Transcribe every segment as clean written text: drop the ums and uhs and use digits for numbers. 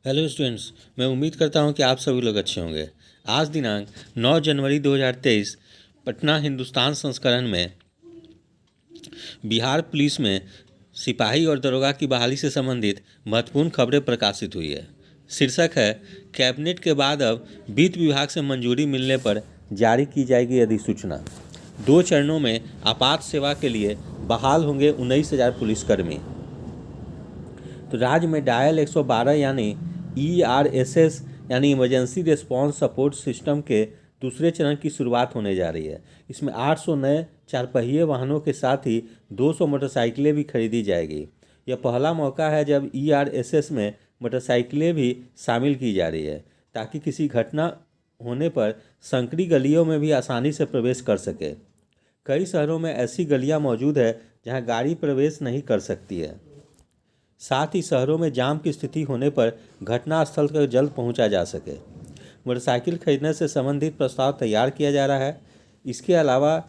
Hello students, मैं उम्मीद करता हूं कि आप सभी लोग अच्छे होंगे। आज दिनांक 9 जनवरी 2023 पटना हिंदुस्तान संस्करण में बिहार पुलिस में सिपाही और दरोगा की बहाली से संबंधित महत्वपूर्ण खबरें प्रकाशित हुई है। शीर्षक है, कैबिनेट के बाद अब वित्त विभाग से मंजूरी मिलने पर जारी की जाएगी अधिसूचना। 2 चरणों में आपात सेवा के लिए बहाल होंगे 19,000 पुलिसकर्मी। तो राज्य में डायल 112 यानी ERSS यानी इमरजेंसी रिस्पांस सपोर्ट सिस्टम के दूसरे चरण की शुरुआत होने जा रही है। इसमें 800 नए 4 पहिए वाहनों के साथ ही 200 मोटरसाइकिलें भी खरीदी जाएगी। यह पहला मौका है जब ERSS में मोटरसाइकिलें भी शामिल की जा रही है, ताकि किसी घटना होने पर संकरी गलियों में भी आसानी से प्रवेश कर सके। कई शहरों में ऐसी गलियां मौजूद है जहां गाड़ी प्रवेश नहीं कर सकती है। साथ ही शहरों में जाम की स्थिति होने पर घटनास्थल तक जल्द पहुंचा जा सके। मोटरसाइकिल खरीदने से संबंधित प्रस्ताव तैयार किया जा रहा है। इसके अलावा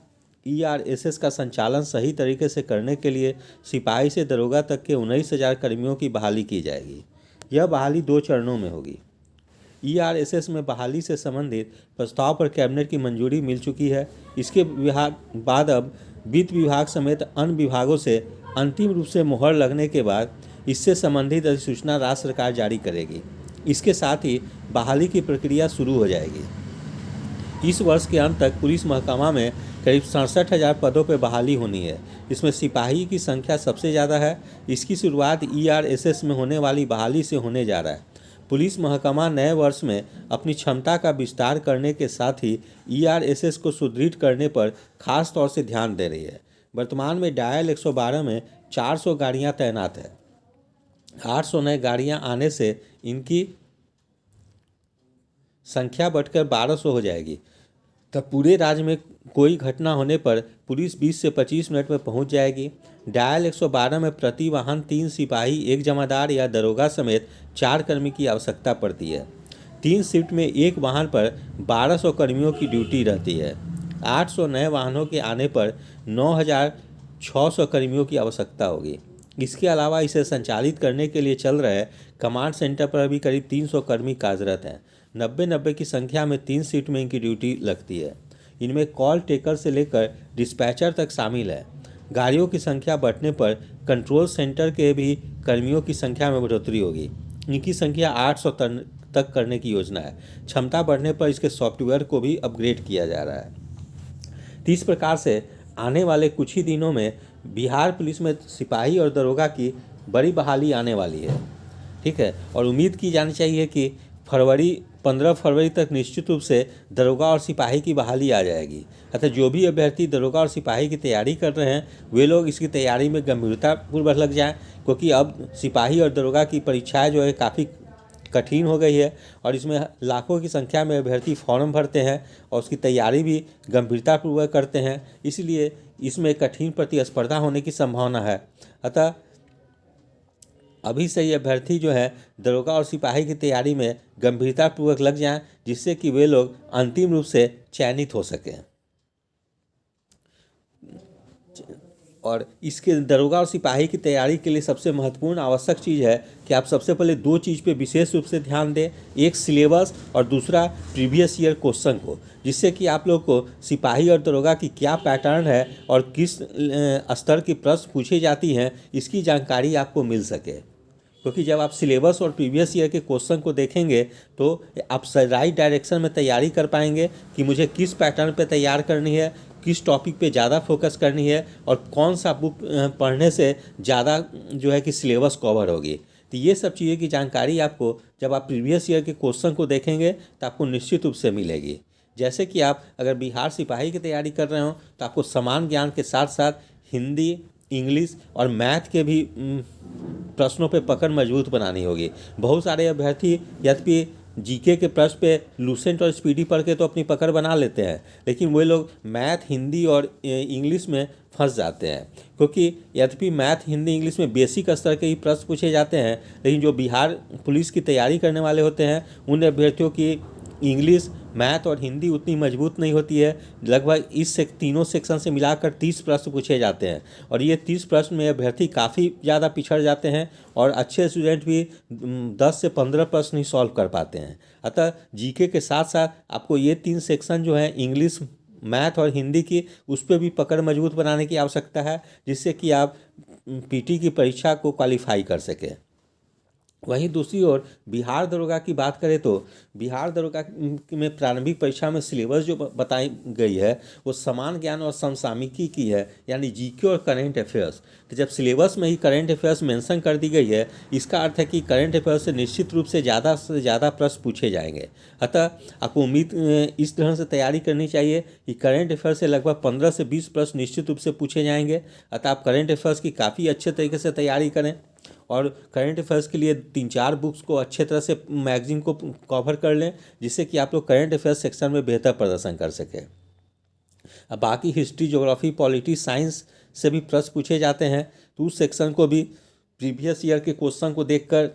ERSS का संचालन सही तरीके से करने के लिए सिपाही से दरोगा तक के 19,000 कर्मियों की बहाली की जाएगी। यह बहाली 2 चरणों में होगी। ERSS में बहाली से संबंधित प्रस्ताव पर कैबिनेट की मंजूरी मिल चुकी है। इसके बाद अब वित्त विभाग समेत अन्य विभागों से अंतिम रूप से मुहर लगने के बाद इससे संबंधित अधिसूचना राज्य सरकार जारी करेगी। इसके साथ ही बहाली की प्रक्रिया शुरू हो जाएगी। इस वर्ष के अंत तक पुलिस महकमा में करीब 67,000 पदों पर बहाली होनी है। इसमें सिपाही की संख्या सबसे ज़्यादा है। इसकी शुरुआत ERSS में होने वाली बहाली से होने जा रहा है। पुलिस महकमा नए वर्ष में अपनी क्षमता का विस्तार करने के साथ ही ERSS को सुदृढ़ करने पर खास तौर से ध्यान दे रही है। वर्तमान में डायल 112 में 400 गाड़ियां तैनात है। 800 नए गाड़ियां आने से इनकी संख्या बढ़कर 1200 हो जाएगी। तब पूरे राज्य में कोई घटना होने पर पुलिस 20 से 25 मिनट में पहुंच जाएगी। डायल 112 में प्रति वाहन 3 सिपाही, 1 जमादार या दरोगा समेत 4 कर्मी की आवश्यकता पड़ती है। 3 शिफ्ट में एक वाहन पर 1200 कर्मियों की ड्यूटी रहती है। 800 नए वाहनों के आने पर 9,600 कर्मियों की आवश्यकता होगी। इसके अलावा इसे संचालित करने के लिए चल रहे कमांड सेंटर पर भी करीब 300 कर्मी कार्यरत हैं। 90 की संख्या में 3 शिफ्ट में इनकी ड्यूटी लगती है। इनमें कॉल टेकर से लेकर डिस्पैचर तक शामिल है। गाड़ियों की संख्या बढ़ने पर कंट्रोल सेंटर के भी कर्मियों की संख्या में बढ़ोतरी होगी। इनकी संख्या 800 तक करने की योजना है। क्षमता बढ़ने पर इसके सॉफ्टवेयर को भी अपग्रेड किया जा रहा है। तो इस प्रकार से आने वाले कुछ ही दिनों में बिहार पुलिस में सिपाही और दरोगा की बड़ी बहाली आने वाली है। ठीक है, और उम्मीद की जानी चाहिए कि 15 फरवरी तक निश्चित रूप से दरोगा और सिपाही की बहाली आ जाएगी। अतः जो भी अभ्यर्थी दरोगा और सिपाही की तैयारी कर रहे हैं वे लोग इसकी तैयारी में गंभीरतापूर्वक लग जाएं, क्योंकि अब सिपाही और दरोगा की परीक्षाएं जो है काफ़ी कठिन हो गई है और इसमें लाखों की संख्या में अभ्यर्थी फॉर्म भरते हैं और उसकी तैयारी भी गंभीरतापूर्वक करते हैं। इसलिए इसमें कठिन प्रतिस्पर्धा होने की संभावना है। अतः अभी से ये अभ्यर्थी जो है दरोगा और सिपाही की तैयारी में गंभीरतापूर्वक लग जाएं, जिससे कि वे लोग अंतिम रूप से चयनित हो सकें। और इसके दरोगा और सिपाही की तैयारी के लिए सबसे महत्वपूर्ण आवश्यक चीज़ है कि आप सबसे पहले 2 चीज़ पे विशेष रूप से ध्यान दें, एक सिलेबस और दूसरा प्रीवियस ईयर क्वेश्चन को, जिससे कि आप लोग को सिपाही और दरोगा की क्या पैटर्न है और किस स्तर की प्रश्न पूछी जाती हैं इसकी जानकारी आपको मिल सके। क्योंकि जब आप सिलेबस और प्रीवियस ईयर के क्वेश्चन को देखेंगे तो आप राइट डायरेक्शन में तैयारी कर पाएंगे कि मुझे किस पैटर्न पे तैयार करनी है, किस टॉपिक पे ज़्यादा फोकस करनी है और कौन सा बुक पढ़ने से ज़्यादा जो है कि सिलेबस कवर होगी। तो ये सब चीज़ें की जानकारी आपको जब आप प्रीवियस ईयर के क्वेश्चन को देखेंगे तो आपको निश्चित रूप से मिलेगी। जैसे कि आप अगर बिहार सिपाही की तैयारी कर रहे हो तो आपको समान ज्ञान के साथ साथ हिंदी, इंग्लिश और मैथ के भी प्रश्नों पे पकड़ मजबूत बनानी होगी। बहुत सारे अभ्यर्थी यद्यपि जीके के प्रश्न पे लूसेंट और स्पीडी पढ़ के तो अपनी पकड़ बना लेते हैं, लेकिन वे लोग मैथ, हिंदी और इंग्लिश में फंस जाते हैं। क्योंकि यद्यपि मैथ, हिंदी, इंग्लिश में बेसिक स्तर के ही प्रश्न पूछे जाते हैं, लेकिन जो बिहार पुलिस की तैयारी करने वाले होते हैं उन अभ्यर्थियों की इंग्लिश, मैथ और हिंदी उतनी मजबूत नहीं होती है। लगभग तीनों सेक्शन से मिलाकर 30 प्रश्न पूछे जाते हैं और ये 30 प्रश्न में अभ्यर्थी काफ़ी ज़्यादा पिछड़ जाते हैं और अच्छे स्टूडेंट भी 10 से 15 प्रश्न ही सॉल्व कर पाते हैं। अतः जीके के साथ साथ आपको ये 3 सेक्शन जो है इंग्लिश, मैथ और हिंदी की, उस पर भी पकड़ मजबूत बनाने की आवश्यकता है, जिससे कि आप पीटी की परीक्षा को क्वालिफाई कर सकें। वहीं दूसरी ओर बिहार दरोगा की बात करें तो बिहार दरोगा में प्रारंभिक परीक्षा में सिलेबस जो बताई गई है वो समान ज्ञान और समसामयिकी की है, यानी जीके और करंट अफेयर्स। तो जब सिलेबस में ही करंट अफेयर्स मेंशन कर दी गई है, इसका अर्थ है कि करंट अफेयर्स से निश्चित रूप से ज़्यादा प्रश्न पूछे जाएंगे। अतः आपको उम्मीद इस तरह से तैयारी करनी चाहिए कि करंट अफेयर्स से लगभग 15 से 20 प्रश्न निश्चित रूप से पूछे जाएंगे। अतः आप करंट अफेयर्स की काफ़ी अच्छे तरीके से तैयारी करें और करंट अफेयर्स के लिए 3-4 बुक्स को अच्छे तरह से मैगजीन को कवर कर लें, जिससे कि आप लोग करंट अफेयर्स सेक्शन में बेहतर प्रदर्शन कर सकें। अब बाकी हिस्ट्री, ज्योग्राफी, पॉलिटी, साइंस से भी प्रश्न पूछे जाते हैं, तो उस सेक्शन को भी प्रीवियस ईयर के क्वेश्चन को देखकर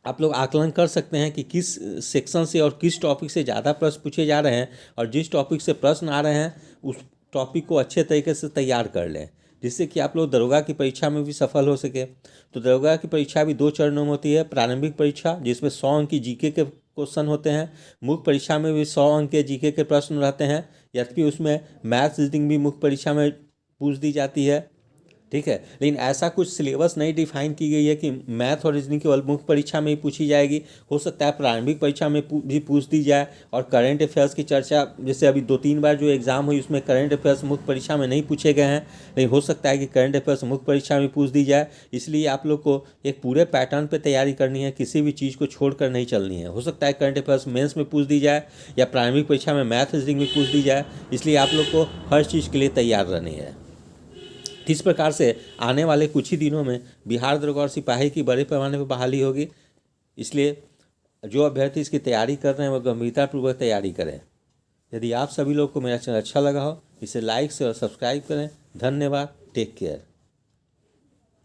आप लोग आकलन कर सकते हैं कि किस सेक्शन से और किस टॉपिक से ज़्यादा प्रश्न पूछे जा रहे हैं, और जिस टॉपिक से प्रश्न आ रहे हैं उस टॉपिक को अच्छे तरीके से तैयार कर लें, जिससे कि आप लोग दरोगा की परीक्षा में भी सफल हो सके। तो दरोगा की परीक्षा भी 2 चरणों में होती है। प्रारंभिक परीक्षा जिसमें 100 अंक की जीके के क्वेश्चन होते हैं, मुख्य परीक्षा में भी 100 अंक के जीके के प्रश्न रहते हैं, यद्यपि उसमें मैथ्स रीजनिंग भी मुख्य परीक्षा में पूछ दी जाती है। ठीक है, लेकिन ऐसा कुछ सिलेबस नहीं डिफाइन की गई है कि मैथ और रीजनिंग केवल मुख्य परीक्षा में ही पूछी जाएगी। हो सकता है प्रारंभिक परीक्षा में भी पूछ दी जाए, और करंट अफेयर्स की चर्चा जैसे अभी 2-3 बार जो एग्ज़ाम हुई उसमें करंट अफेयर्स मुख्य परीक्षा में नहीं पूछे गए हैं, लेकिन हो सकता है कि करंट अफेयर्स मुख्य परीक्षा में पूछ दी जाए। इसलिए आप लोग को एक पूरे पैटर्न पर तैयारी करनी है, किसी भी चीज़ को छोड़ कर नहीं चलनी है। हो सकता है करंट अफेयर्स मेंस में पूछ दी जाए या प्रारंभिक परीक्षा में मैथ रीजनिंग में पूछ दी जाए, इसलिए आप लोग को हर चीज़ के लिए तैयार रहनी है। इस प्रकार से आने वाले कुछ ही दिनों में बिहार दरोगा और सिपाही की बड़े पैमाने पर बहाली होगी, इसलिए जो अभ्यर्थी इसकी तैयारी कर रहे हैं वो गंभीरतापूर्वक तैयारी करें। यदि आप सभी लोग को मेरा चैनल अच्छा लगा हो, इसे लाइक से और सब्सक्राइब करें। धन्यवाद। Take care.